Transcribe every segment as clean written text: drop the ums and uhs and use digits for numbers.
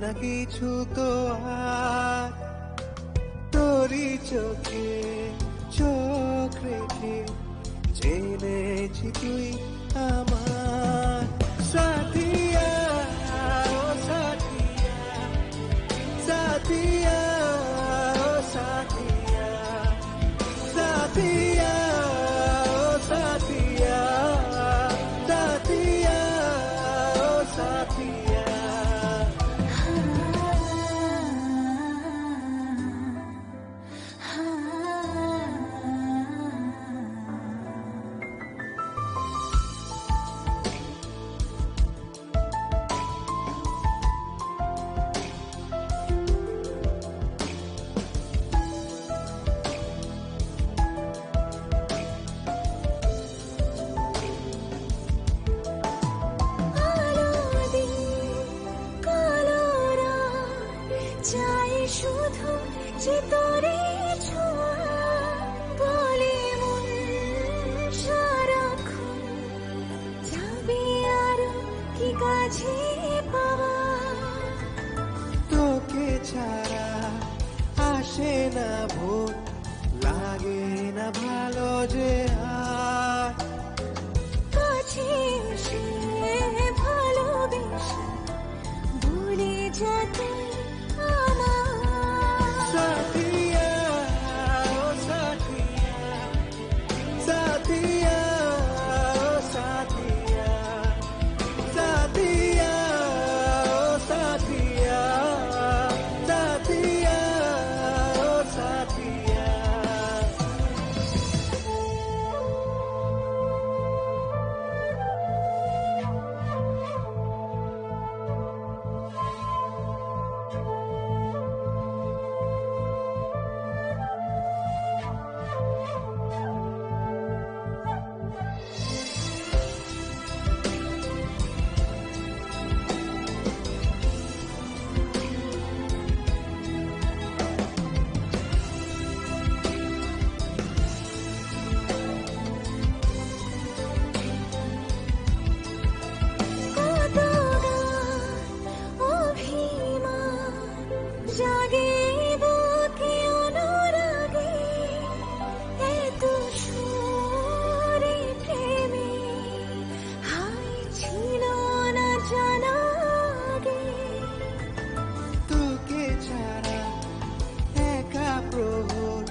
না কিছু তো আর তোরই চোখে চোখ রেখে জেনেছি তুই আমার সাথিয়া, ও সাথিয়া, সাথিয়া, ও সাথিয়া, সাথিয়া, ও সাথিয়া, সাথিয়া, ও সাথিয়া। চাই শুধু যে তোরে ছোঁয়া, বলে মন সারাক্ষণ যাবি আর কি কাছে পাওয়া। তোকে ছাড়া আসে না ভোর, লাগে না ভালো যে আর কাছে এসে ভালোবেসে ভুলে যা তুই আমার। সাথিয়া, ও সাথিয়া, সাথিয়া, ও সাথিয়া, সাথিয়া, ও সাথিয়া, সাথিয়া, ও সাথিয়া। জাগে বুকে অনুরাগে, এত সুরে প্রেমে হাই ছিল না জানা আগে। তোকে ছাড়া একা প্রহর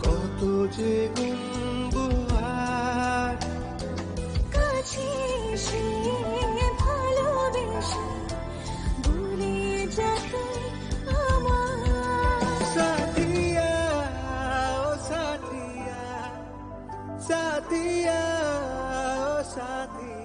কত যে গুনবো আর কাছে এসে ভালোবেসে ভুলে যা তুই আমার। সাথিয়া, ও সাথিয়া, সাথিয়া, ও সাথিয়া।